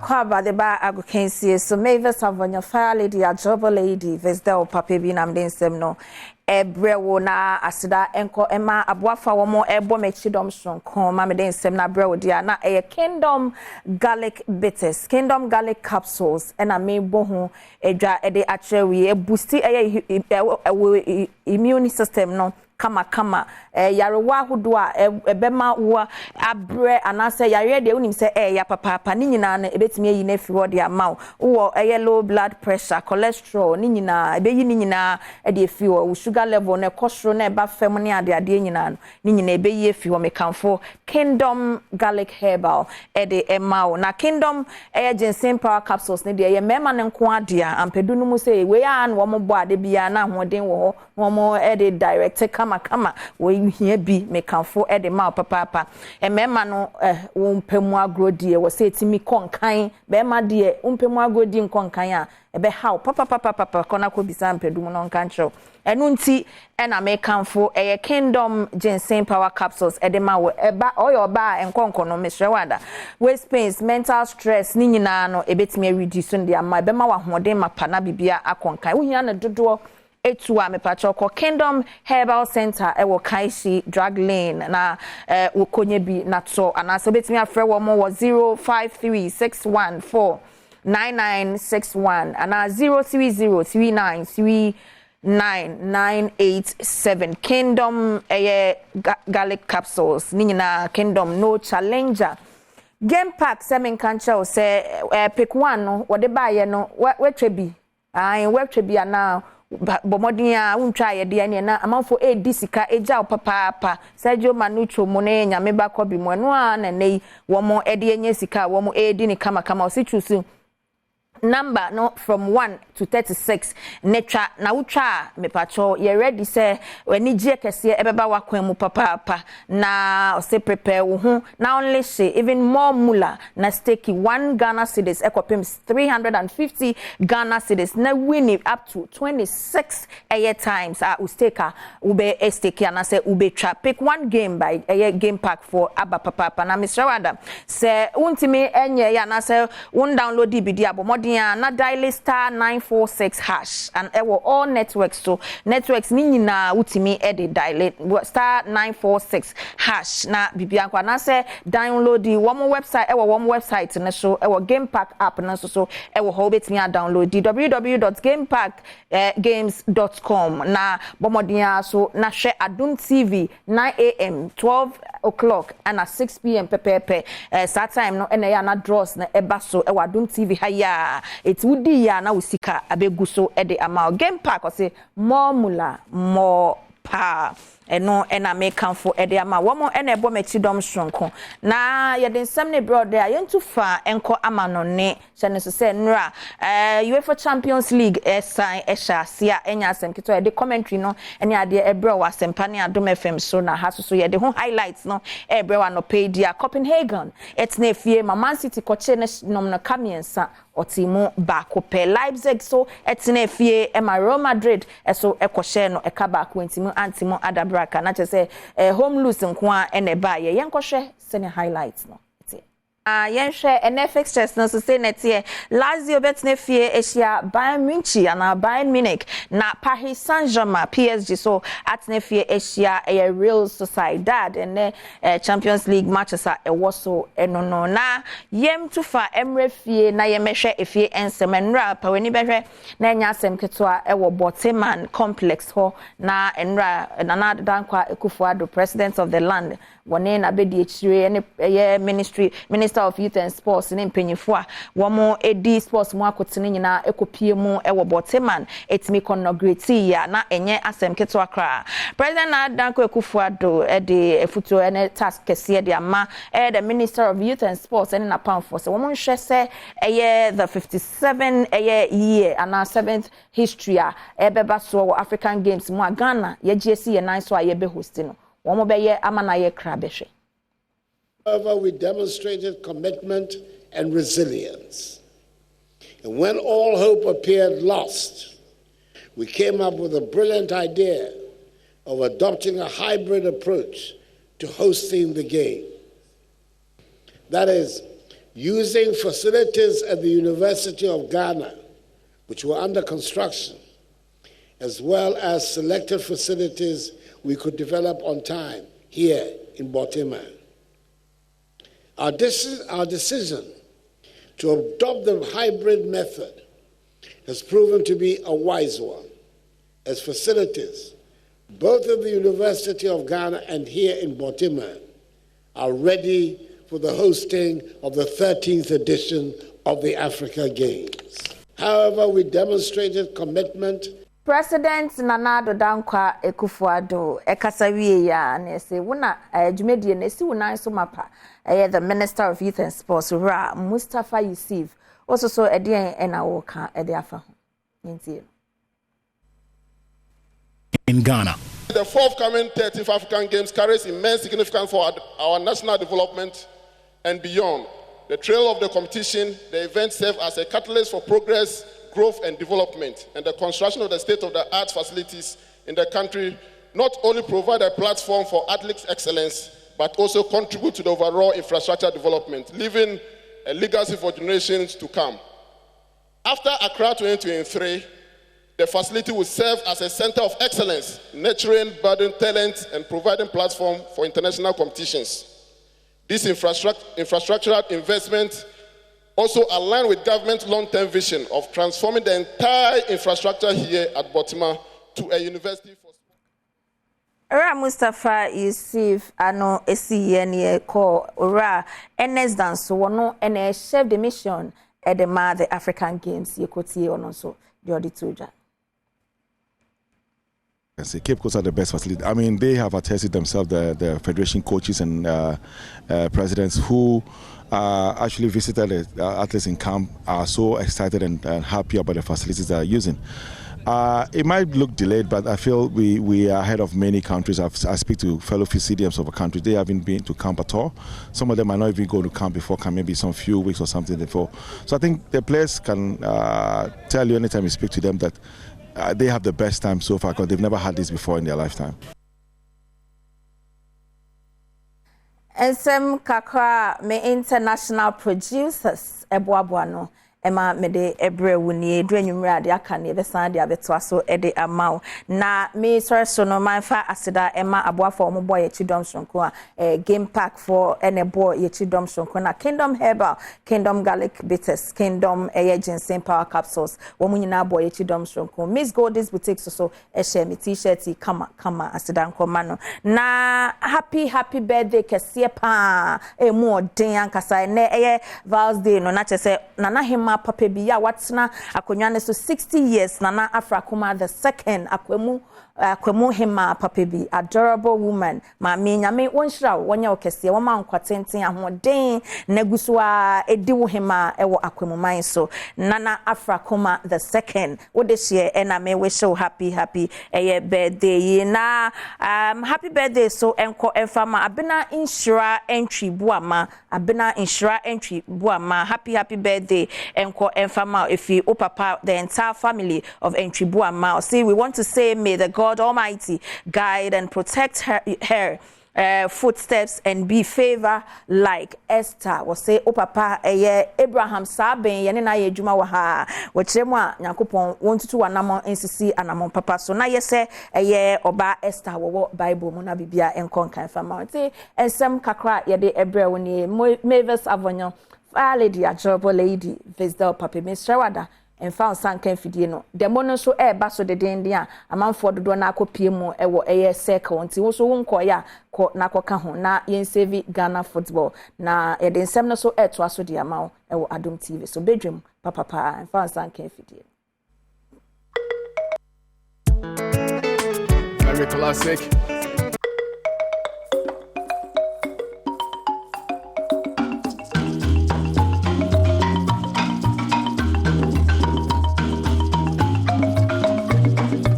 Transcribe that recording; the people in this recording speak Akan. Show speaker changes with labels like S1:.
S1: Kwaba the ba agukensi so Mavis Savonya fire lady a job lady Vesdel Papa bi nam den sem no ebrewo na asida enko ema aboafa wo mo ebo mechidom sonko ma me den sem na brewo dia na Kingdom garlic bitters Kingdom garlic capsules ena me bo ho edwa ede achewe e boosti immune system no kama yarewa hodo a ebema wo abre anase yare de unim se ya papa ni nyina na ebetimi yi na fi wo de amaw wo low blood pressure cholesterol ni nyina ebeyi ni nyina e de fi wo sugar level na kosro na eba fam ne ade nyina no ni nyina ebeyi fi wo mekanfo Kingdom garlic herbal e de emaw na Kingdom ginseng power capsules ne de mema ne nko ade a ampedu no mu se we ya na wo mo bo ade bia na hoden wo ho mo e de direct kama we here be mekanfo e de ma papa mema no wo mpemu agrodie wo se etimi konkan be ma de mpemu agrodi nkonkan a ebe how papa kona ko bisa mpedum no nkan kyew enu nti e na mekanfo Kingdom ginseng power capsules e de ma wo eba oyo ba enkonko no mesrewada waist pains mental stress ni nyina no ebetimi reduce ndi ama ebe ma wa hoden mapa bibia akonkan wo hia na dodo etua me pachoko Kingdom Herbal Center ewo Kaishi Drug Lane na wokonye bi na to anase betimi afre wo mo 0536149961 ana 0303939987 Kingdom garlic capsules ni nyina Kingdom no challenger game pack semen kancha say pick one no wode baaye no wetwe bi ana bomodia untwa ye de ane na amanfo edisika eja papa Sergio Manucho mone nyame ba kobi mo no a na nei wo mo ede enye sika wo mo edi ni kama o si choose number no from 1 to 36 netra na utwa me pacho ye ready say wani gie kese ebeba wakwan mu papa na o se prepare wo ho na only say even more mula na stake 1 Ghana cedis ekopem 350 Ghana cedis na win it up to 26 times usteka ube stake na say ube tra pick one game by game pack for aba papa na Mr. Wada say untimi enye ya na say un download dvd abomod na dial star 946 hash and all networks so networks ni nyina utimi de dial star 946 hash na bibia kwa na say download the one website na so game pack app na so ho betimi download the www.gamepackgames.com na bomodia so na hwe Adom TV 9 am 12 o'clock and at 6 p.m. pepepe that time no ene ya na draws na eba so Adom TV haya it would ya na usika abeguso ede ama game pack or say more mula more pa eno ena mekanfo ede ama wo mo ena ebo mechidom sonko na ye den semne brother ayentu fa enko ama no ne chane so say nra UEFA Champions League sign sia enya asem kito ye de commentary no ene ade ebro wa sempa ne Adom FM so na ha so ye de ho highlights no ebro wa no pay dia Copenhagen etna fie Man City koche ne nom no kamiensa otimo ba ko pe Leipzig so etna fie Real Madrid so ekoshe no ekaba ko ntimo antimo adabra na say home lose nko a ene ba ye yenkohwe sene highlights no yenhwe NFX chess no so say netie Lazio betnefie Asia Bayern Munich and Bayern Munich na Paris Saint-Germain PSG so atnefie Asia Real Sociedad and Champions League matches a so no na yem to fa emrefie na yemehwe efie ensemenra paweni behwe na nya asem ketwa Boteman complex ho na enra na dankwa Ekufuado president of the land wone na bedi echire Minister of Youth and Sports in Penyifua womo edi sports mu akotene nyina ekopie mu Boteman etimi inaugurate ya na enye asem ketwa kra President Danko Ekufuado de efuto ene task kese de ama the Minister of Youth and Sports ene na pamfo se womo nhwe se the 57 year and 7th history ebeba so African Games mu Ghana ye GC ye nan so a ye be host no womo be ye amana ye kra behwe.
S2: However, we demonstrated commitment and resilience. And when all hope appeared lost, we came up with a brilliant idea of adopting a hybrid approach to hosting the game. That is, using facilities at the University of Ghana, which were under construction, as well as selected facilities we could develop on time here in Baltimore. Our decision to adopt the hybrid method has proven to be a wise one, as facilities, both at the University of Ghana and here in Baltimore, are ready for the hosting of the 13th edition of the Africa Games. However, we demonstrated commitment.
S1: President Nana Addo Dankwa Akufo-Addo ekasawie ya na se wona adwumedie na si wona so mapa the Minister of Youth and Sports Ra Mustafa Yusuf also so edien ena wo ka ede afa ho ntie
S3: in Ghana.
S4: The forthcoming 13th African Games carries immense significance for our national development and beyond. The trail of the competition, the event serves as a catalyst for progress, growth and development, and the construction of the state-of-the-art facilities in the country not only provide a platform for athletics excellence, but also contribute to the overall infrastructure development, leaving a legacy for generations to come. After Accra 2023, the facility will serve as a center of excellence, nurturing budding talent and providing platform for international competitions. This infrastructural investment also align with government's long-term vision of transforming the entire infrastructure here at Baltimore to a university for
S1: Ora Mustafa Yusuf ano esiyeni ko ora NS dance wono ene chef de mission at the African Games yekoti ono so the auditoja.
S3: Cape Coast are the best facility. I mean, they have attested themselves, the federation coaches and presidents who actually visited the athletes in camp are so excited and happy about the facilities they are using. It might look delayed, but I feel we are ahead of many countries. I speak to fellow CDMs of a country. They haven't been to camp at all. Some of them might not even go to camp before camp, maybe some few weeks or something before. So I think the players can tell you anytime you speak to them that they have the best time so far because they've never had this before in their lifetime.
S1: Ensem kakra me international producers Badwam Emma mede ebre wuni edwanyumre ade aka ne besan de abeto so ede amaw na me so no manfa aseda Emma aboafo omobo ye chidom sonko game pack for enebo ye chidom sonko na Kingdom Herbal, Kingdom Garlic Bitters, Kingdom Ginseng Power Capsules wo munyina boy ye chidom sonko Miss Goldie's Boutique so share me t-shirt kama aseda nkoma no na happy birthday kese pa mu odin ankasa ne Val's Day no na chese nana hima papa biya watsna akonyane so 60 years Nana Afrakuma the second akwemu hima papa bi adorable woman mami nyame wonhira wonya okese wo ma nkwatenten ahoden nagusua ediwo hima ewo akwemu man so Nana Afrakuma the second wo de share ena me wish you happy birthday na happy birthday so enko enfama abena insura entry buama happy birthday enko enfama if you papa the entire family of entry buama. See, we want to say may the God Almighty guide and protect her footsteps and be favor like Esther. We say papa Abraham Saben yene na ye dwuma wa ha wo kyeremu a Yakopon wontutu wanamo nsisi anamo papa so na ye se oba Esther wo Bible mu na bibia enkon kan fama ti ensem kakra ye de ebre woni Mavis Avonyo lady ajobo lady Visdal papa Mr. and found some can fidie no the mono so baso de dendia amanfo dodo na akopie mu ewo circle nti wo so wonko ya ko na koka ho na yen save Ghana football na e de nsem no so to aso de amaw ewo Adom TV so bedwem papa and found some can fidie
S5: very classic.